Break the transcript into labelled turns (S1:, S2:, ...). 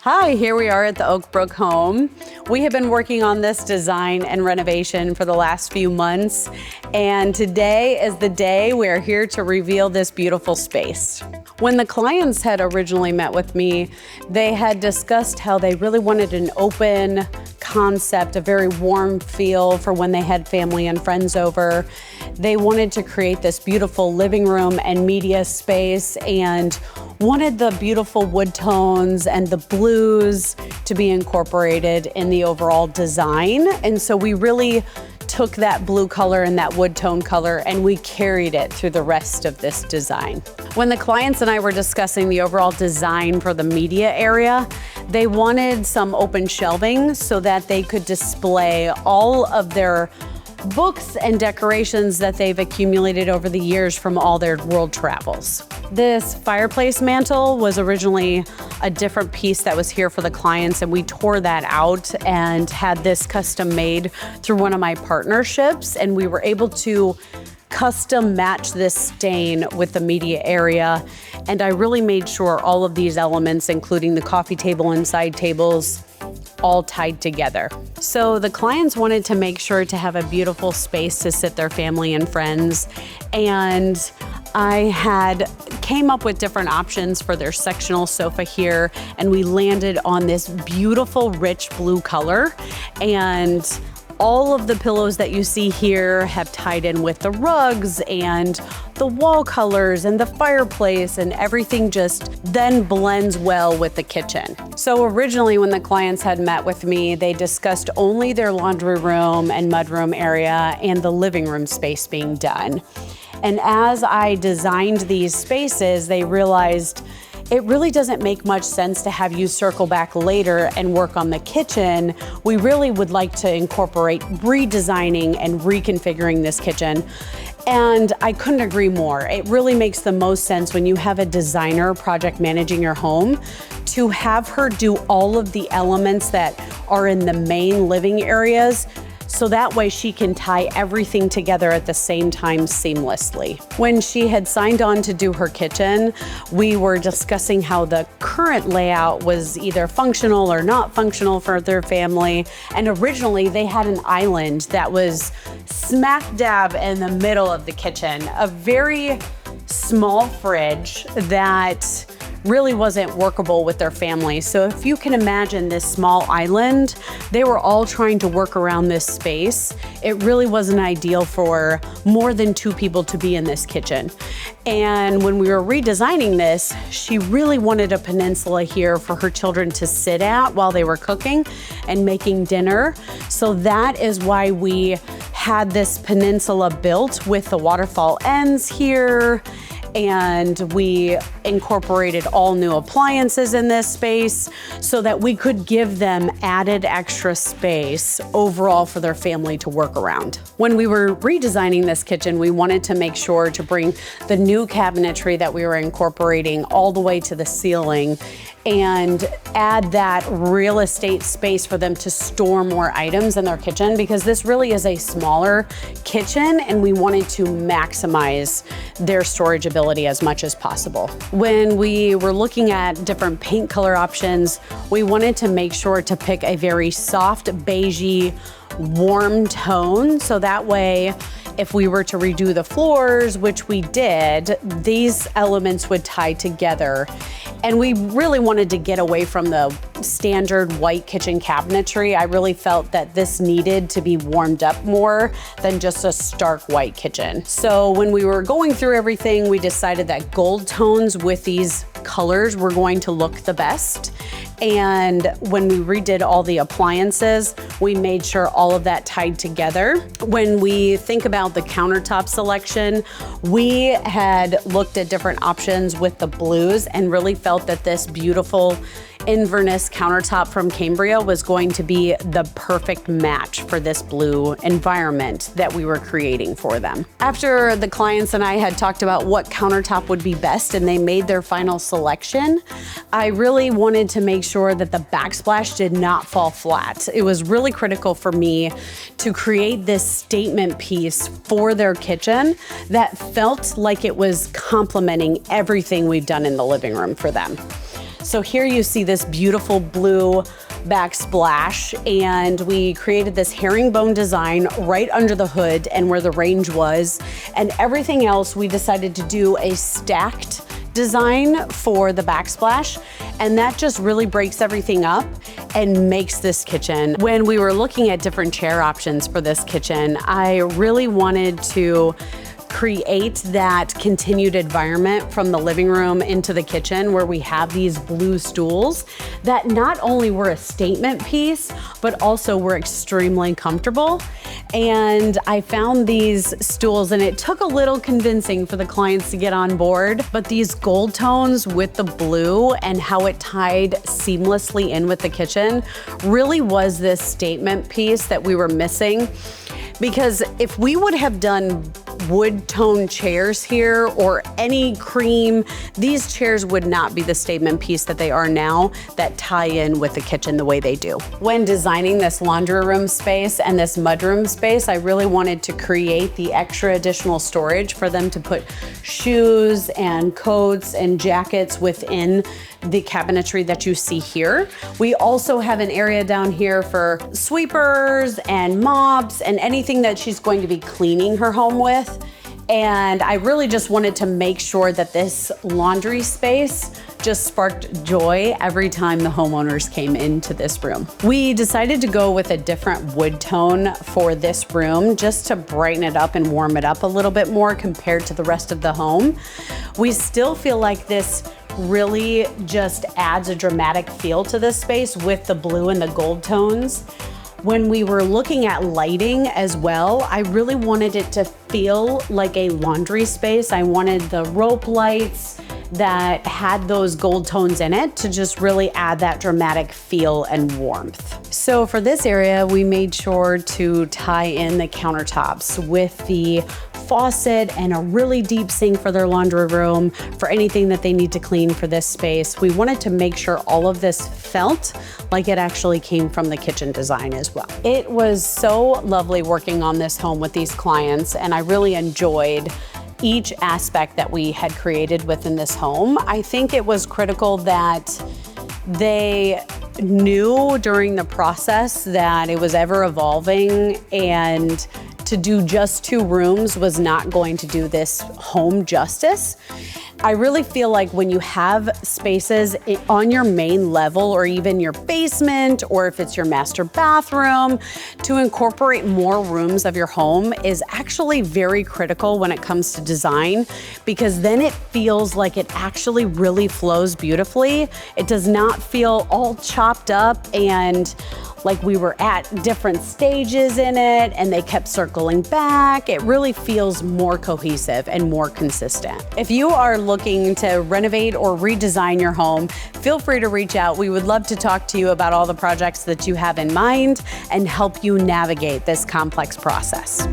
S1: Hi, here we are at the Oak Brook home. We have been working on this design and renovation for the last few months, and today is the day we are here to reveal this beautiful space. When the clients had originally met with me, they had discussed how they really wanted an open concept, a very warm feel for when they had family and friends over. They wanted to create this beautiful living room and media space and wanted the beautiful wood tones and the blues to be incorporated in the overall design. And so we really took that blue color and that wood tone color and we carried it through the rest of this design. When the clients and I were discussing the overall design for the media area, they wanted some open shelving so that they could display all of their books and decorations that they've accumulated over the years from all their world travels. This fireplace mantle was originally a different piece that was here for the clients, and we tore that out and had this custom made through one of my partnerships, and we were able to custom match this stain with the media area. And I really made sure all of these elements, including the coffee table and side tables, all tied together. So the clients wanted to make sure to have a beautiful space to sit their family and friends. And I came up with different options for their sectional sofa here, and we landed on this beautiful rich blue color. And all of the pillows that you see here have tied in with the rugs and the wall colors and the fireplace, and everything just then blends well with the kitchen. So originally when the clients had met with me, they discussed only their laundry room and mudroom area and the living room space being done. And as I designed these spaces, they realized it really doesn't make much sense to have you circle back later and work on the kitchen. We really would like to incorporate redesigning and reconfiguring this kitchen. And I couldn't agree more. It really makes the most sense when you have a designer project managing your home to have her do all of the elements that are in the main living areas, so that way she can tie everything together at the same time seamlessly. When she had signed on to do her kitchen, we were discussing how the current layout was either functional or not functional for their family. And originally they had an island that was smack dab in the middle of the kitchen, a very small fridge that really wasn't workable with their family. So if you can imagine this small island, they were all trying to work around this space. It really wasn't ideal for more than 2 people to be in this kitchen. And when we were redesigning this, she really wanted a peninsula here for her children to sit at while they were cooking and making dinner. So that is why we had this peninsula built with the waterfall ends here. And we incorporated all new appliances in this space so that we could give them added extra space overall for their family to work around. When we were redesigning this kitchen, we wanted to make sure to bring the new cabinetry that we were incorporating all the way to the ceiling and add that real estate space for them to store more items in their kitchen, because this really is a smaller kitchen and we wanted to maximize their storage ability as much as possible. When we were looking at different paint color options, we wanted to make sure to pick a very soft, beigey, warm tone, so that way if we were to redo the floors, which we did, these elements would tie together. And we really wanted to get away from the standard white kitchen cabinetry. I really felt that this needed to be warmed up more than just a stark white kitchen. So when we were going through everything, we decided that gold tones with these colors were going to look the best. And when we redid all the appliances, we made sure all of that tied together. When we think about the countertop selection, we had looked at different options with the blues and really felt that this beautiful Inverness countertop from Cambria was going to be the perfect match for this blue environment that we were creating for them. After the clients and I had talked about what countertop would be best and they made their final selection, I really wanted to make sure that the backsplash did not fall flat. It was really critical for me to create this statement piece for their kitchen that felt like it was complementing everything we've done in the living room for them. So here you see this beautiful blue backsplash, and we created this herringbone design right under the hood and where the range was, and everything else we decided to do a stacked design for the backsplash, and that just really breaks everything up and makes this kitchen. When we were looking at different chair options for this kitchen, I really wanted to create that continued environment from the living room into the kitchen, where we have these blue stools that not only were a statement piece, but also were extremely comfortable. And I found these stools, and it took a little convincing for the clients to get on board, but these gold tones with the blue and how it tied seamlessly in with the kitchen really was this statement piece that we were missing. Because if we would have done wood tone chairs here or any cream, these chairs would not be the statement piece that they are now that tie in with the kitchen the way they do. When designing this laundry room space and this mudroom space, I really wanted to create the extra additional storage for them to put shoes and coats and jackets within the cabinetry that you see here. We also have an area down here for sweepers and mops and anything that she's going to be cleaning her home with. And I really just wanted to make sure that this laundry space just sparked joy every time the homeowners came into this room. We decided to go with a different wood tone for this room just to brighten it up and warm it up a little bit more compared to the rest of the home. We still feel like this really just adds a dramatic feel to this space with the blue and the gold tones. When we were looking at lighting as well, I really wanted it to feel like a laundry space. I wanted the rope lights that had those gold tones in it to just really add that dramatic feel and warmth. So for this area, we made sure to tie in the countertops with the faucet and a really deep sink for their laundry room for anything that they need to clean for this space. We wanted to make sure all of this felt like it actually came from the kitchen design as well. It was so lovely working on this home with these clients, and I really enjoyed each aspect that we had created within this home. I think it was critical that they knew during the process that it was ever evolving, and to do just 2 rooms was not going to do this home justice. I really feel like when you have spaces on your main level or even your basement, or if it's your master bathroom, to incorporate more rooms of your home is actually very critical when it comes to design, because then it feels like it actually really flows beautifully. It does not feel all chopped up and like we were at different stages in it and they kept circling back. It really feels more cohesive and more consistent. If you are looking to renovate or redesign your home, feel free to reach out. We would love to talk to you about all the projects that you have in mind and help you navigate this complex process.